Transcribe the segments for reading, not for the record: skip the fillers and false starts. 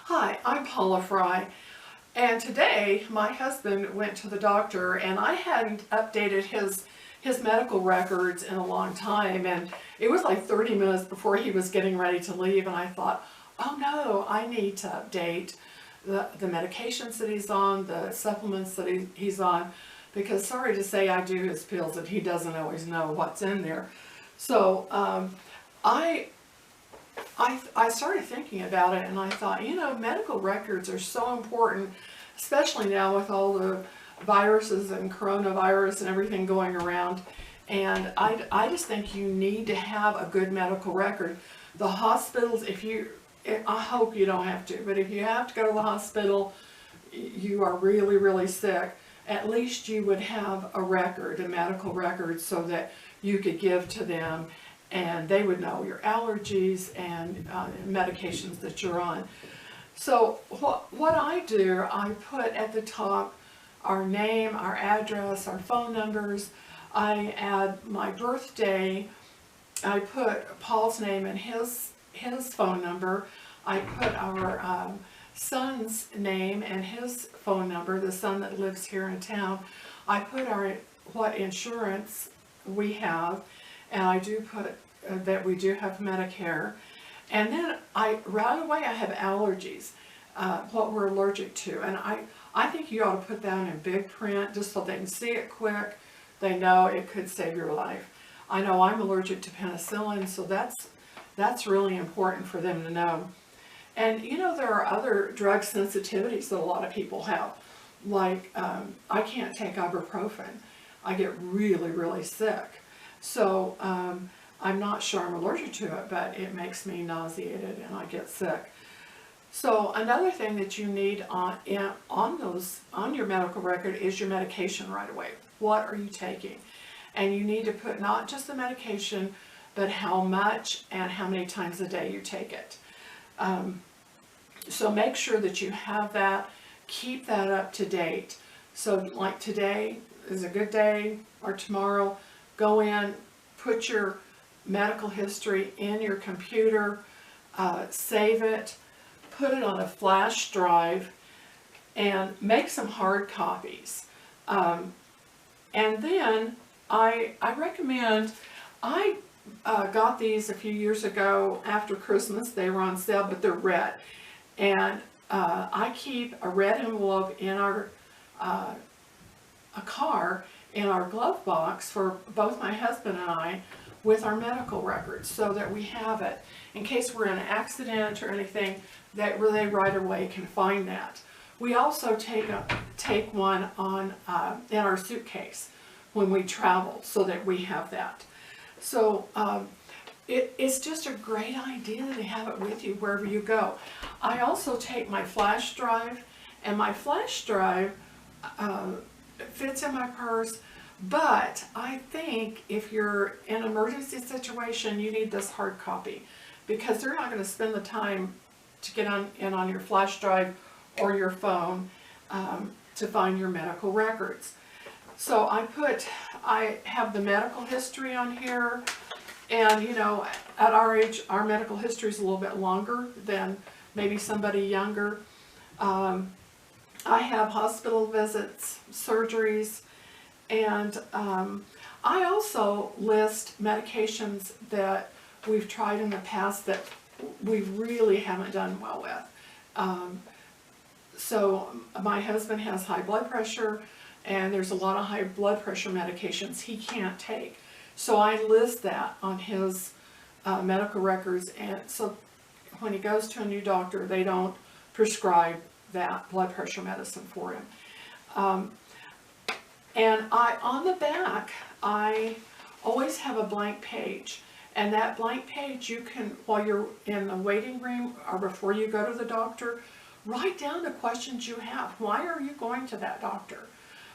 Hi, I'm Paula Fry, and today my husband went to the doctor, and I hadn't updated his medical records in a long time, and it was like 30 minutes before he was getting ready to leave, and I thought, oh no, I need to update the medications that he's on, the supplements that he's on, because sorry to say I do his pills and he doesn't always know what's in there. So I started thinking about it, and I thought, medical records are so important, especially now with all the viruses and coronavirus and everything going around. And I just think you need to have a good medical record. The hospitals, I hope you don't have to, but if you have to go to the hospital, you are really, really sick, at least you would have a record, a medical record, so that you could give to them and they would know your allergies and medications that you're on. So what I do, I put at the top our name, our address, our phone numbers. I add my birthday. I put Paul's name and his phone number. I put our son's name and his phone number, the son that lives here in town. I put what insurance we have, and I do put that we do have Medicare. And then right away I have allergies, what we're allergic to. And I think you ought to put that in big print just so they can see it quick. They know it could save your life. I know I'm allergic to penicillin, so that's really important for them to know. And there are other drug sensitivities that a lot of people have. Like I can't take ibuprofen. I get really, really sick. So I'm not sure I'm allergic to it, but it makes me nauseated and I get sick. So another thing that you need on your medical record is your medication right away. What are you taking? And you need to put not just the medication, but how much and how many times a day you take it. So make sure that you have that. Keep that up to date. So like today is a good day, or tomorrow, go in, put your medical history in your computer, save it, put it on a flash drive, and make some hard copies. And then I recommend, I got these a few years ago after Christmas. They were on sale, but they're red. And I keep a red envelope in our a car in our glove box for both my husband and I with our medical records, so that we have it in case we're in an accident or anything, that they right away can find that. We also take one on in our suitcase when we travel, so that we have that. So it's just a great idea to have it with you wherever you go. I also take my flash drive, and my flash drive fits in my purse. But I think if you're in an emergency situation, you need this hard copy, because they're not going to spend the time to get in on your flash drive or your phone to find your medical records. So I have the medical history on here, and at our age, our medical history is a little bit longer than maybe somebody younger. I have hospital visits, surgeries, and I also list medications that we've tried in the past that we really haven't done well with. So my husband has high blood pressure, and there's a lot of high blood pressure medications he can't take. So I list that on his medical records, and so when he goes to a new doctor, they don't prescribe that blood pressure medicine for him. And on the back, I always have a blank page. And that blank page, you can, while you're in the waiting room or before you go to the doctor, write down the questions you have. Why are you going to that doctor?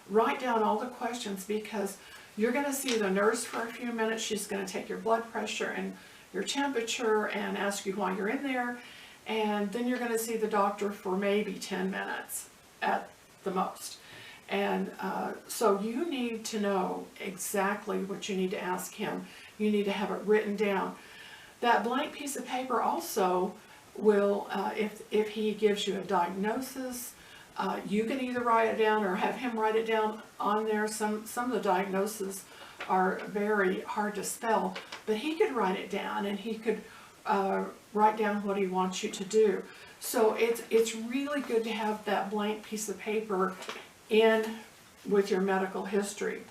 Write down all the questions, because you're going to see the nurse for a few minutes. She's going to take your blood pressure and your temperature and ask you why you're in there. And then you're going to see the doctor for maybe 10 minutes at the most. And so you need to know exactly what you need to ask him. You need to have it written down. That blank piece of paper also, will, if he gives you a diagnosis, you can either write it down or have him write it down on there. Some of the diagnoses are very hard to spell, but he could write it down, and he could write down what he wants you to do. So it's really good to have that blank piece of paper in with your medical history.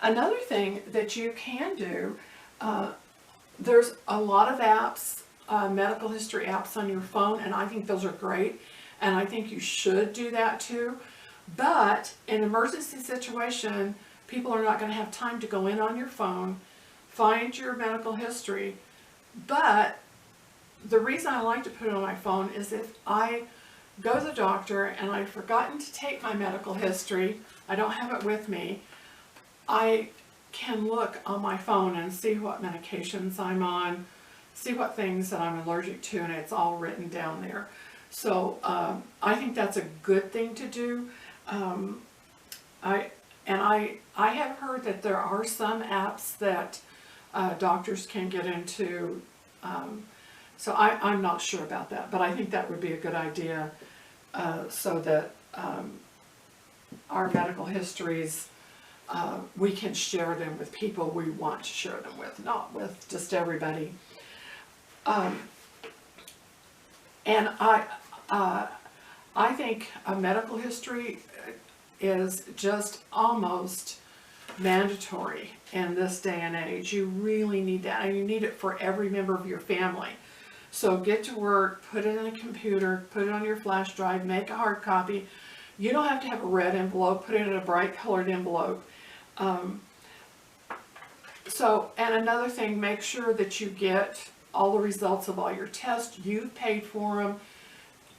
Another thing that you can do, there's a lot of apps, medical history apps on your phone, and I think those are great, and I think you should do that too. But in an emergency situation, people are not going to have time to go in on your phone, find your medical history. But the reason I like to put it on my phone is if I go to the doctor and I've forgotten to take my medical history, I don't have it with me, I can look on my phone and see what medications I'm on, see what things that I'm allergic to, and it's all written down there. So I think that's a good thing to do. I have heard that there are some apps that doctors can get into, so I'm not sure about that, but I think that would be a good idea, so that our medical histories, we can share them with people we want to share them with, not with just everybody. And I think a medical history is just almost mandatory in this day and age. You really need that, and you need it for every member of your family. So get to work, put it in a computer, put it on your flash drive, make a hard copy. You don't have to have a red envelope, put it in a bright colored envelope. And another thing, make sure that you get all the results of all your tests. You've paid for them.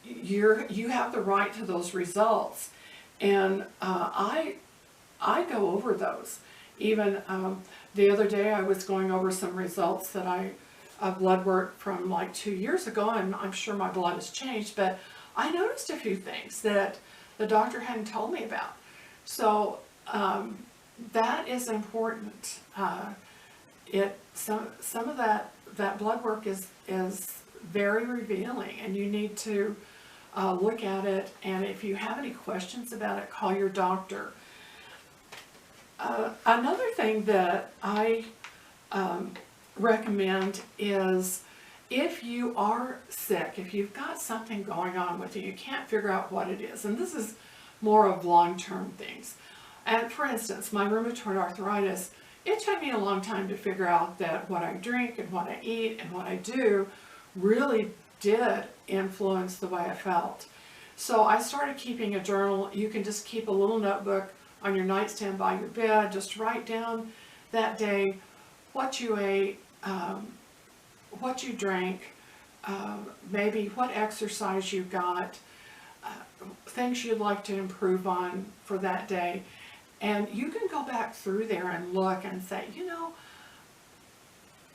You have the right to those results. And I go over those. Even the other day I was going over some results that blood work from like 2 years ago, and I'm sure my blood has changed, but I noticed a few things that the doctor hadn't told me about. So that is important. Some of that blood work is very revealing, and you need to look at it, and if you have any questions about it, call your doctor. Another thing that I recommend is, if you are sick, if you've got something going on with you, you can't figure out what it is, and this is more of long-term things. And for instance, my rheumatoid arthritis, it took me a long time to figure out that what I drink and what I eat and what I do really did influence the way I felt. So I started keeping a journal. You can just keep a little notebook on your nightstand by your bed. Just write down that day what you ate, what you drank, maybe what exercise you got, things you'd like to improve on for that day. And you can go back through there and look and say, you know,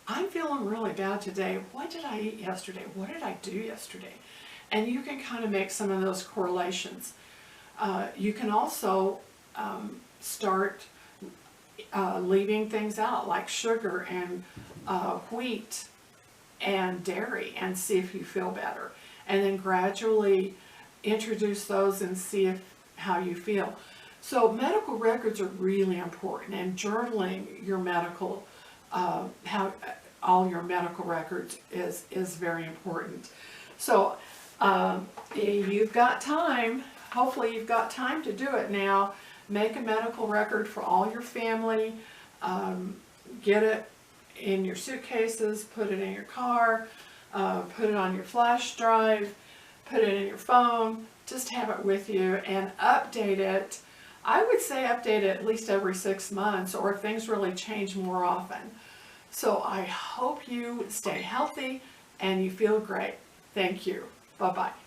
I'm feeling really bad today. What did I eat yesterday? What did I do yesterday? And you can kind of make some of those correlations. You can also start leaving things out like sugar and wheat and dairy, and see if you feel better. And then gradually introduce those and see how you feel. So medical records are really important, and journaling your medical, all your medical records is very important. So you've got time, hopefully you've got time to do it now. Make a medical record for all your family, get it in your suitcases, put it in your car, put it on your flash drive, put it in your phone, just have it with you, and update it. I would say update it at least every 6 months, or if things really change, more often. So I hope you stay healthy and you feel great. Thank you. Bye-bye.